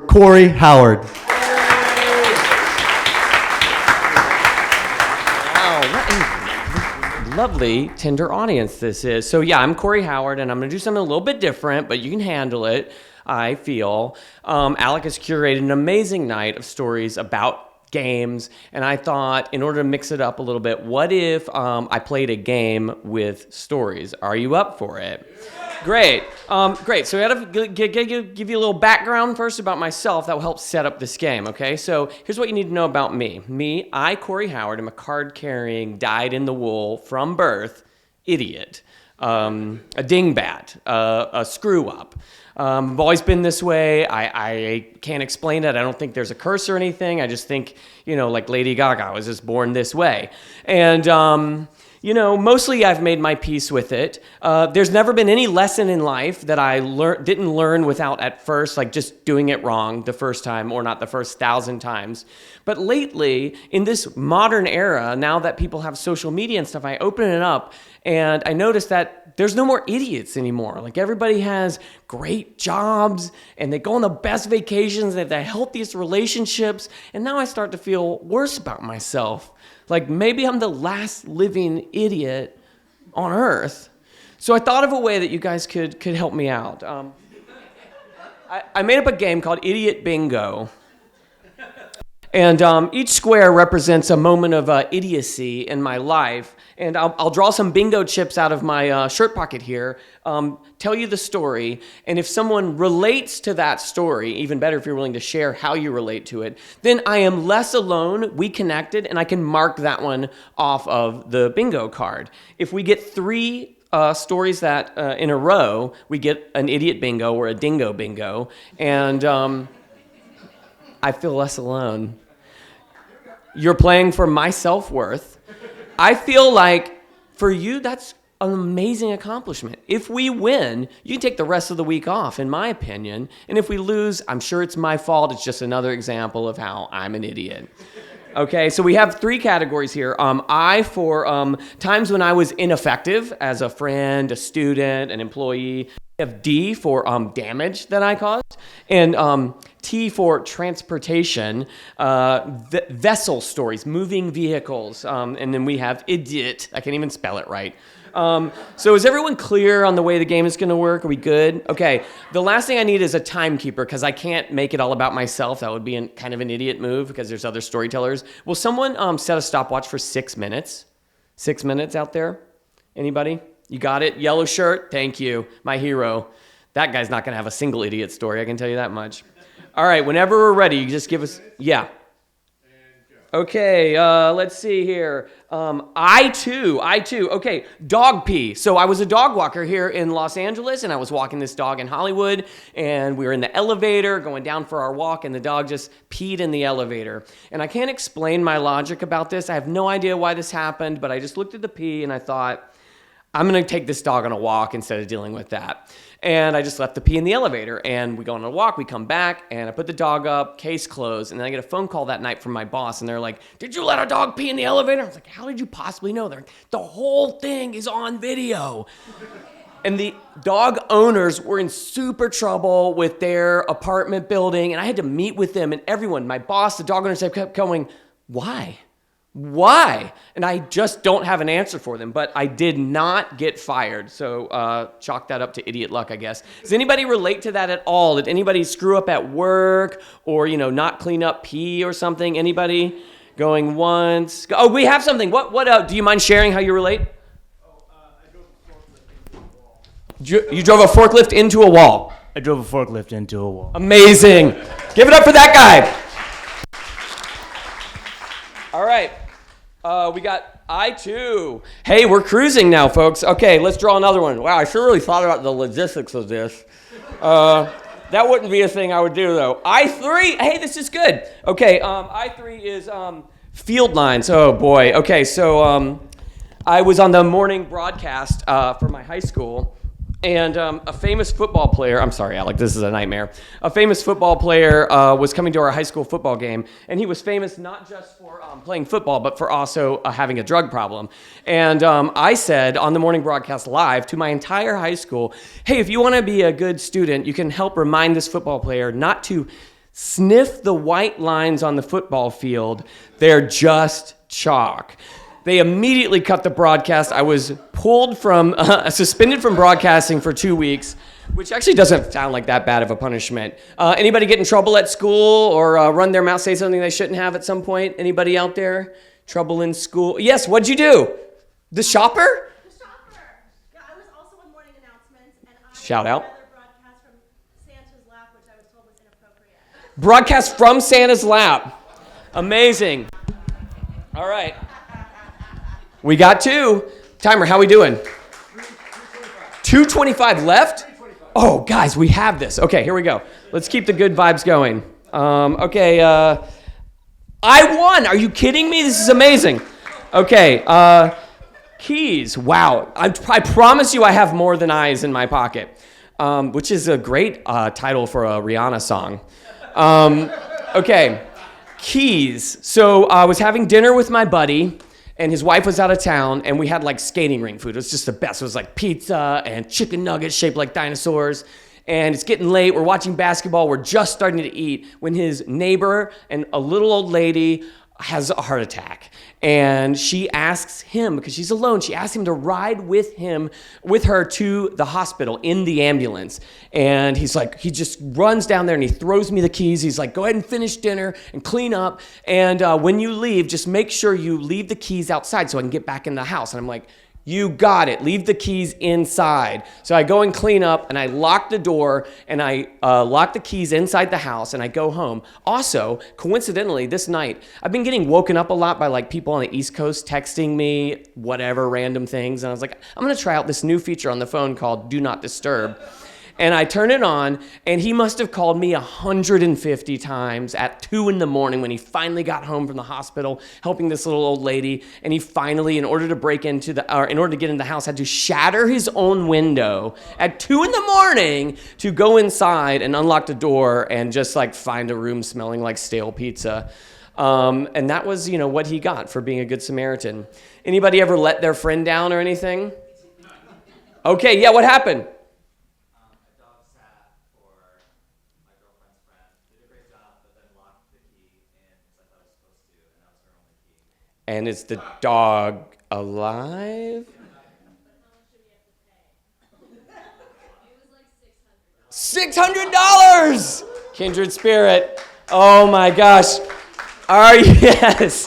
Cory Howard. Wow, what a lovely, tender audience this is. So yeah, I'm Cory Howard, and I'm going to do something a little bit different, but you can handle it, I feel. Alec has curated an amazing night of stories about games, and I thought, in order to mix it up a little bit, what if I played a game with stories? Are you up for it? Great. Great. So I got to give you a little background first about myself that will help set up this game, okay? So here's what you need to know about me. I, Cory Howard, am a card-carrying, dyed-in-the-wool, from birth, idiot. A dingbat, a screw-up. I've always been this way. I can't explain it. I don't think there's a curse or anything. I just think, like Lady Gaga, I was just born this way. And... mostly I've made my peace with it. There's never been any lesson in life that I didn't learn without at first, like just doing it wrong the first time or not the first 1,000 times. But lately, in this modern era, now that people have social media and stuff, I open it up and I notice that there's no more idiots anymore. Like everybody has great jobs and they go on the best vacations, they have the healthiest relationships. And now I start to feel worse about myself. Like maybe I'm the last living idiot on earth. So I thought of a way that you guys could help me out. I made up a game called Idiot Bingo. And each square represents a moment of idiocy in my life. And I'll draw some bingo chips out of my shirt pocket here, tell you the story. And if someone relates to that story, even better if you're willing to share how you relate to it, then I am less alone, we connected, and I can mark that one off of the bingo card. If we get 3 stories that in a row, we get an idiot bingo or a dingo bingo. And I feel less alone. You're playing for my self-worth. I feel like for you, that's an amazing accomplishment. If we win, you can take the rest of the week off, in my opinion. And if we lose, I'm sure it's my fault. It's just another example of how I'm an idiot. Okay, so we have 3 categories here. I, for times when I was ineffective as a friend, a student, an employee. We have D for damage that I caused. And T for transportation, vessel stories, moving vehicles. And then we have idiot. I can't even spell it right. So is everyone clear on the way the game is going to work? Are we good? Okay. The last thing I need is a timekeeper because I can't make it all about myself. That would be kind of an idiot move because there's other storytellers. Will someone set a stopwatch for 6 minutes? 6 minutes out there? Anybody? You got it? Yellow shirt? Thank you. My hero. That guy's not going to have a single idiot story. I can tell you that much. All right. Whenever we're ready, you just give us... Yeah. Okay, let's see here. I too. Okay, dog pee. So I was a dog walker here in Los Angeles, and I was walking this dog in Hollywood, and we were in the elevator going down for our walk, and the dog just peed in the elevator. And I can't explain my logic about this. I have no idea why this happened, but I just looked at the pee, and I thought, I'm going to take this dog on a walk instead of dealing with that. And I just left the pee in the elevator, and we go on a walk, we come back, and I put the dog up, case closed, and then I get a phone call that night from my boss, and they're like, did you let a dog pee in the elevator? I was like, how did you possibly know? They're like, the whole thing is on video. And the dog owners were in super trouble with their apartment building, and I had to meet with them and everyone. My boss, the dog owners, kept going, why? Why? And I just don't have an answer for them, but I did not get fired. So chalk that up to idiot luck, I guess. Does anybody relate to that at all? Did anybody screw up at work or, not clean up pee or something? Anybody going once? Oh, we have something. What, do you mind sharing how you relate? I drove a forklift into a wall. You drove a forklift into a wall. I drove a forklift into a wall. Amazing. Give it up for that guy. All right. We got I too. Hey, we're cruising now, folks. Okay, let's draw another one. Wow, I sure really thought about the logistics of this. That wouldn't be a thing I would do, though. I3. Hey, this is good. Okay, I3 is field lines. Oh, boy. Okay, so I was on the morning broadcast for my high school. And a famous football player, I'm sorry, Alec, this is a nightmare. A famous football player was coming to our high school football game, and he was famous not just for playing football, but for also having a drug problem. And I said on the morning broadcast live to my entire high school, hey, if you want to be a good student, you can help remind this football player not to Sniff the white lines on the football field. They're just chalk. They immediately cut the broadcast. I was suspended from broadcasting for 2 weeks, which actually doesn't sound like that bad of a punishment. Anybody get in trouble at school or run their mouth, say something they shouldn't have at some point? Anybody out there? Trouble in school? Yes, what'd you do? The shopper? The shopper. Yeah, I was also on morning announcements, and I Shout out. broadcast from Santa's lap, which I was told was inappropriate. Broadcast from Santa's lap. Amazing. All right. We got 2. Timer, how we doing? 2:25 left? Oh, guys, we have this. Okay, here we go. Let's keep the good vibes going. Okay, I won. Are you kidding me? This is amazing. Okay, keys. Wow. I promise you I have more than eyes in my pocket, which is a great title for a Rihanna song. Okay, keys. So I was having dinner with my buddy, and his wife was out of town, and we had like skating rink food. It was just the best. It was like pizza and chicken nuggets shaped like dinosaurs. And it's getting late. We're watching basketball. We're just starting to eat when his neighbor and a little old lady has a heart attack. And she asks him, because she's alone, she asks him to ride with her to the hospital in the ambulance. And he's like, he just runs down there and he throws me the keys. He's like, go ahead and finish dinner and clean up. And when you leave, just make sure you leave the keys outside so I can get back in the house. And I'm like, you got it. Leave the keys inside. So I go and clean up, and I lock the door, and I lock the keys inside the house, and I go home. Also, coincidentally, this night, I've been getting woken up a lot by like people on the East Coast texting me whatever random things. And I was like, I'm going to try out this new feature on the phone called Do Not Disturb. And I turn it on, and he must have called me 150 times at 2 in the morning when he finally got home from the hospital, helping this little old lady. And he finally, in order to get into the house, had to shatter his own window at 2 in the morning to go inside and unlock the door and just like find a room smelling like stale pizza. And that was, what he got for being a good Samaritan. Anybody ever let their friend down or anything? Okay, yeah, what happened? And is the dog alive? $600! Kindred spirit. Oh my gosh. Yes.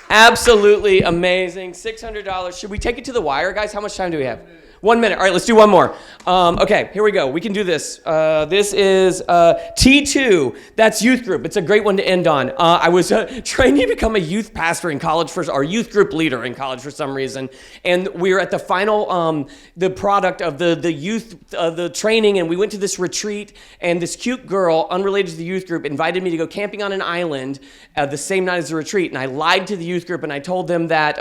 Absolutely amazing. $600. Should we take it to the wire, guys? How much time do we have? 1 minute. All right, let's do one more. Okay, here we go. We can do this. This is T2. That's youth group. It's a great one to end on. I was training to become a youth pastor in college, or youth group leader in college for some reason. And we were at the final, the product of the youth, the training, and we went to this retreat, and this cute girl, unrelated to the youth group, invited me to go camping on an island the same night as the retreat. And I lied to the youth group, and I told them that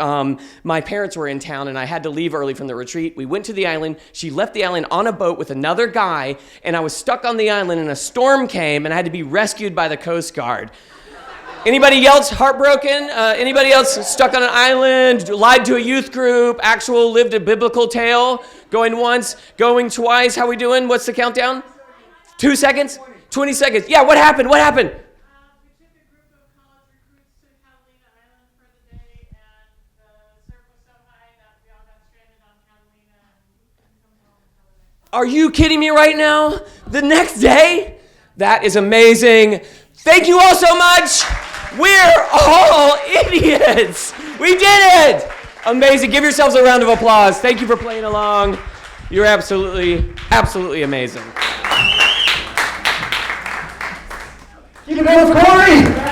my parents were in town, and I had to leave early from the retreat. We went to the island. She left the island on a boat with another guy, and I was stuck on the island, and a storm came, and I had to be rescued by the Coast Guard. Anybody else heartbroken? Anybody else stuck on an island, lied to a youth group, lived a biblical tale? Going once, going twice. How we doing? What's the countdown? 2 seconds? 20 seconds. Yeah, what happened? What happened? We took a group of college recruits to Catalina Island for the day, and the surf was so high that we all got stranded on Catalina and couldn't come home until the next day. Are you kidding me right now? The next day? That is amazing. Thank you all so much. We're all idiots. We did it. Amazing. Give yourselves a round of applause. Thank you for playing along. You're absolutely, absolutely amazing. Keep it going, Cory!